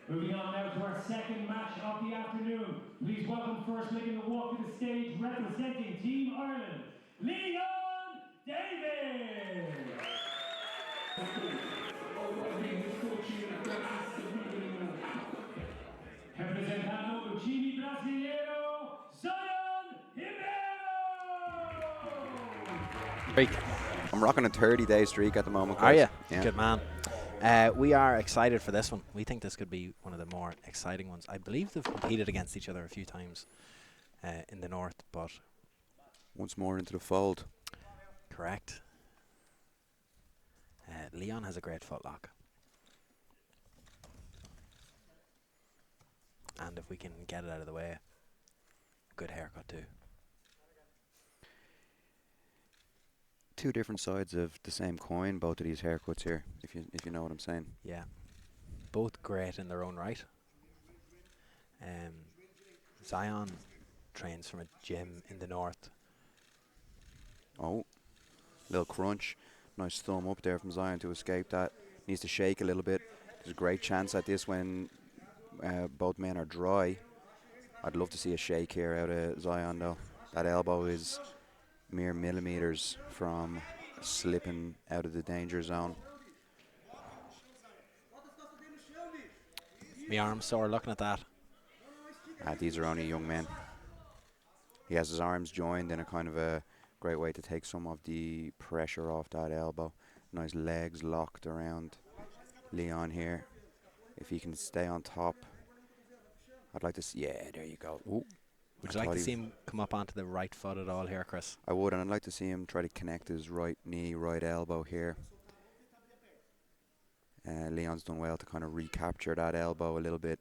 Moving on now to our second match of the afternoon. Please welcome first making the walk to the stage representing Team Ireland, Leon Davies. Representando o time brasileiro, Zion Ribeiro. I'm rocking a 30-day streak at the moment, Are Chris. you? Yeah. Good man. We are excited for this one. We think this could be one of the more exciting ones. I believe they've competed against each other a few times in the north, but Once more into the fold. correct. Leon has a great footlock. And if we can get it out of the way, good haircut too. Two different sides of the same coin, both of these haircuts here, if you know what I'm saying. Yeah. Both great in their own right. Zion trains from a gym in the north. Oh, little crunch. Nice thumb up there from Zion to escape that. Needs to shake a little bit. There's a great chance at this when both men are dry. I'd love to see a shake here out of Zion though. That elbow is mere millimeters from slipping out of the danger zone. My arm's sore looking at that. These are only young men. He has his arms joined in a kind of a great way to take some of the pressure off that elbow. Nice legs locked around Leon here. If he can stay on top, I'd like to see. Yeah, there you go. Ooh. Would you like to see him come up onto the right foot at all here, Chris? I would, and I'd like to see him try to connect his right knee, right elbow here. Leon's done well to kind of recapture that elbow a little bit.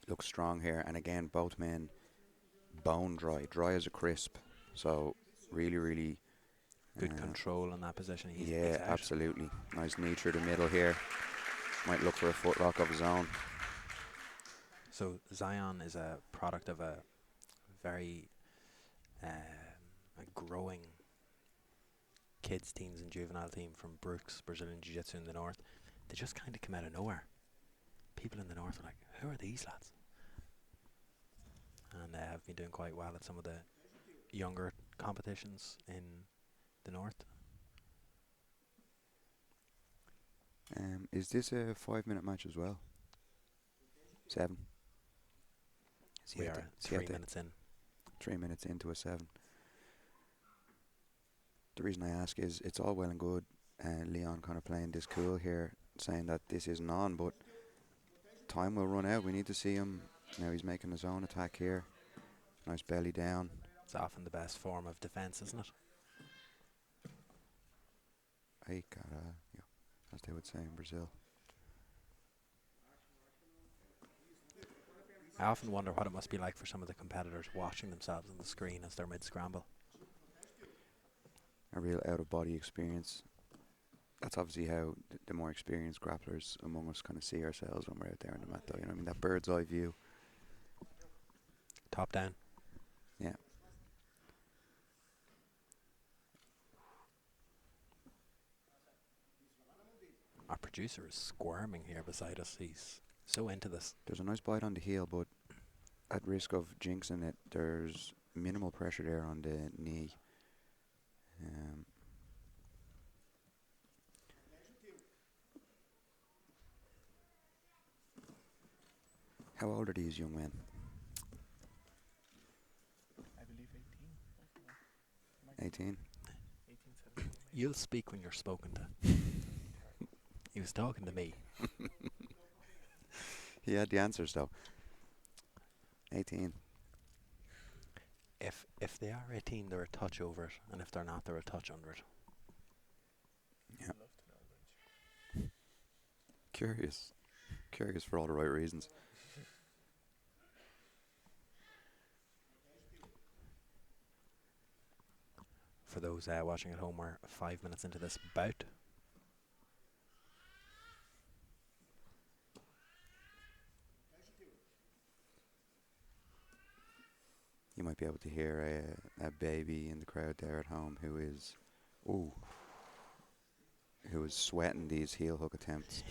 Looks strong here, and again, both men bone dry as a crisp. So really, really good control in that position. He's absolutely. Nice knee through the middle here. Might look for a footlock of his own. So Zion is a product of a very a growing kids teams and juvenile team from Brooks Brazilian Jiu-Jitsu in the north. They just kind of come out of nowhere. People in the north are like, who are these lads? And have been doing quite well at some of the younger competitions in the north. Is this a 5-minute match as well? 7. We are 3 minutes in. 3 minutes into a 7. The reason I ask is it's all well and good Leon kind of playing this cool here, saying that this isn't on, but time will run out. We need to see him. Now he's making his own attack here. Nice belly down. It's often the best form of defense, isn't it? Hey, yeah, as they would say in Brazil. I often wonder what it must be like for some of the competitors watching themselves on the screen as they're mid-scramble. A real out-of-body experience. That's obviously how the more experienced grapplers among us kind of see ourselves when we're out there on the mat, though. You know what I mean? That bird's eye view. Top down. Yeah. Our producer is squirming here beside us. He's so into this. There's a nice bite on the heel, but at risk of jinxing it, there's minimal pressure there on the knee. How old are these young men? I believe 18. 18? 18, 17. You'll speak when you're spoken to. He was talking to me. He had the answers though. 18. If they are 18, they're a touch over it, and if they're not, they're a touch under it. Yeah. Curious for all the right reasons. For those watching at home, we're 5 minutes into this bout. You might be able to hear a baby in the crowd there at home who is sweating these heel hook attempts.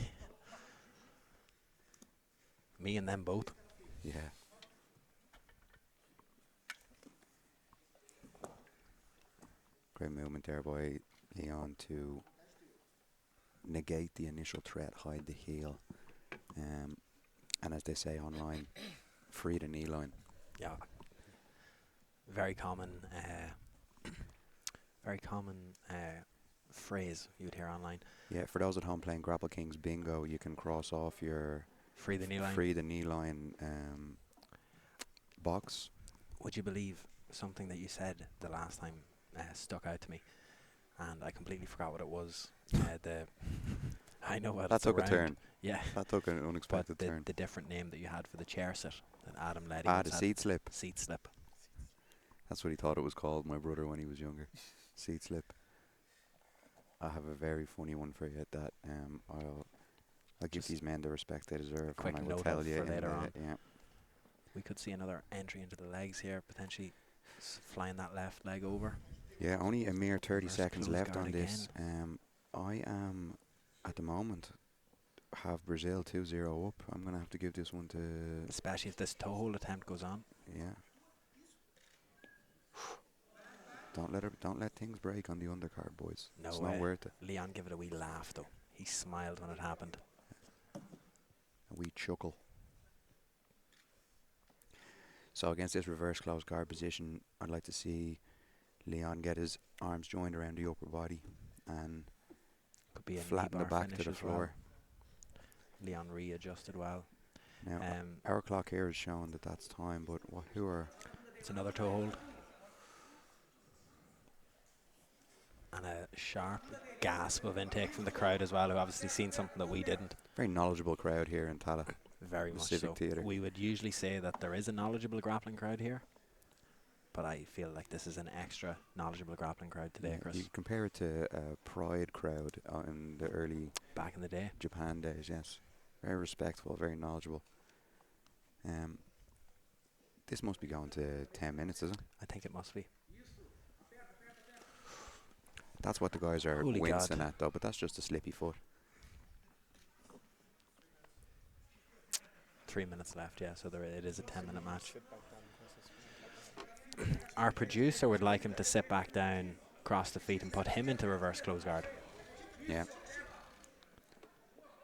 Me and them both. Yeah. Great movement there by Leon to negate the initial threat, hide the heel. And as they say online, free the knee line. Yeah. Very common, very common phrase you'd hear online. Yeah, for those at home playing Grapple Kings bingo, you can cross off your Free the knee line. free the knee line box. Would you believe something that you said the last time stuck out to me, and I completely forgot what it was. I know what That it's took a around. turn. Yeah. That took an But unexpected turn. the different name that you had for the chair sit that Adam Leddy The once had. seat slip. Seat slip. That's what he thought it was called, my brother, when he was younger. Seat slip. I have a very funny one for you that I'll give Just these men the respect they deserve. quick and I will note tell of you for in later the- on. Yeah. We could see another entry into the legs here, potentially flying that left leg over. Yeah, only a mere 30 Reverse seconds close left guard on this. I am, at the moment, have Brazil 2-0 up. I'm going to have to give this one to... Especially if this toe hold attempt goes on. Yeah. Don't let things break on the undercard, boys. No It's way. not worth it. Leon gave it a wee laugh though. He smiled when it happened. A wee chuckle. So against this reverse close guard position, I'd like to see Leon get his arms joined around the upper body and Could be a flatten the knee bar back to finish the as well. floor. Leon readjusted well. Now, our clock here is showing that that's time, but who are... It's another toe hold. And a sharp gasp of intake from the crowd as well, who obviously seen something that we didn't. Very knowledgeable crowd here in Tallaght. Very The much Civic so. Theatre. We would usually say that there is a knowledgeable grappling crowd here, but I feel like this is an extra knowledgeable grappling crowd today, Yeah, Chris. you compare it to a Pride crowd in the early Back in the day. Japan days, yes. Very respectful, very knowledgeable. This must be going to 10 minutes, is it? I think it must be. That's what the guys are Holy wincing God. at, though, but that's just a slippy foot. 3 minutes left, yeah, so it is a 10-minute match. Sit back down across his feet. Our producer would like him to sit back down, cross the feet, and put him into reverse close guard. Yeah.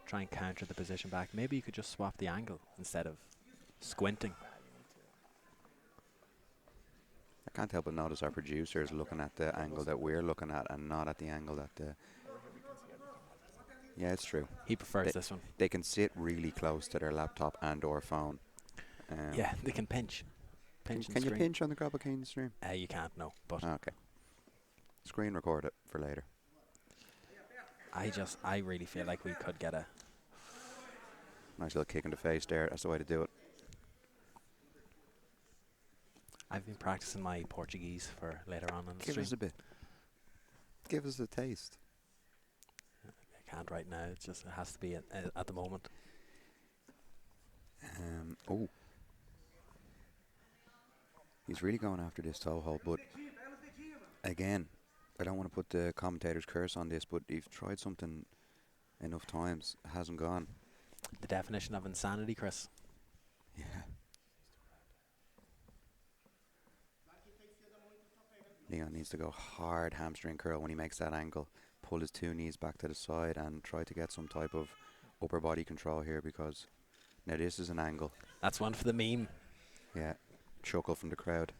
Try and counter the position back. Maybe you could just swap the angle instead of squinting. I can't help but notice our producer is looking at the angle that we're looking at and not at the angle that the... Yeah, it's true. He prefers this one. They can sit really close to their laptop and or phone. Yeah, they can pinch. Pinch and Can you screen. pinch on the Grapple Kings stream? You can't, no. But Okay. Screen record it for later. I really feel like we could get a... Nice little kick in the face there. That's the way to do it. I've been practicing my Portuguese for later on in the Give stream. us a bit. Give us a taste. I can't right now. It has to be at the moment. Oh. He's really going after this toe hold, but again, I don't want to put the commentator's curse on this, but you've tried something enough times, it hasn't gone. The definition of insanity, Chris. Yeah. Leon needs to go hard hamstring curl when he makes that angle. Pull his two knees back to the side and try to get some type of upper body control here, because now this is an angle. That's one for the meme. Yeah. Chuckle from the crowd.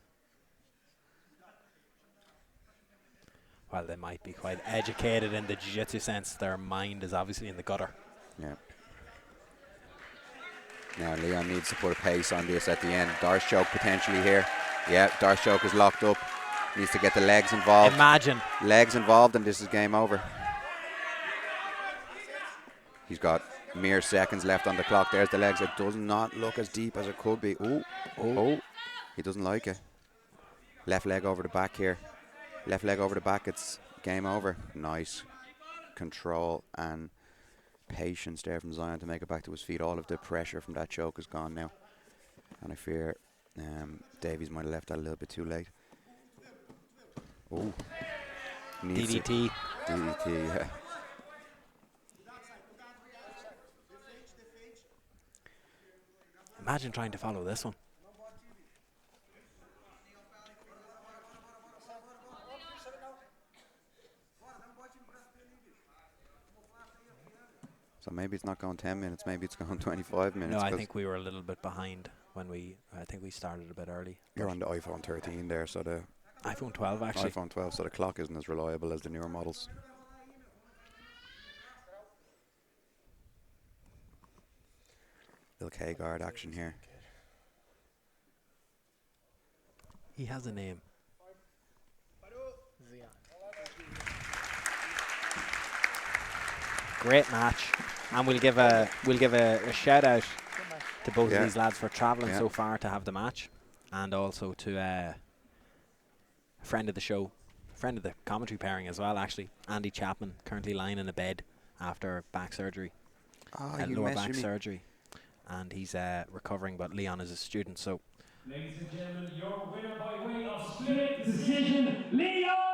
While they might be quite educated in the jiu-jitsu sense, their mind is obviously in the gutter. Yeah. Now Leon needs to put a pace on this at the end. Darce choke potentially here. Yeah, Darce choke is locked up. Needs to get the legs involved. Imagine. Legs involved and this is game over. He's got mere seconds left on the clock. There's the legs. It does not look as deep as it could be. Ooh. Oh. He doesn't like it. Left leg over the back here. Left leg over the back. It's game over. Nice control and patience there from Zion to make it back to his feet. All of the pressure from that choke is gone now. And I fear Davies might have left that a little bit too late. Oh. DDT. DDT, yeah. Imagine trying to follow this one. So maybe it's not going 10 minutes, maybe it's going 25 minutes. No, I 'cause think we were a little bit behind when I think we started a bit early. you're on the iPhone 13 there, so the iPhone 12 actually. iPhone 12, so the clock isn't as reliable as the newer models. Little K-guard action here. He has a name. Zion. Great match, and we'll give a shout out to both Yeah. of these lads for travelling Yeah. so far to have the match, and also to a friend of the show, friend of the commentary pairing as well, actually, Andy Chapman, currently lying in a bed after back surgery, You lower back messaged me. surgery, and he's recovering. But Leon is a student, so Ladies and gentlemen, your winner by way of split decision, Leon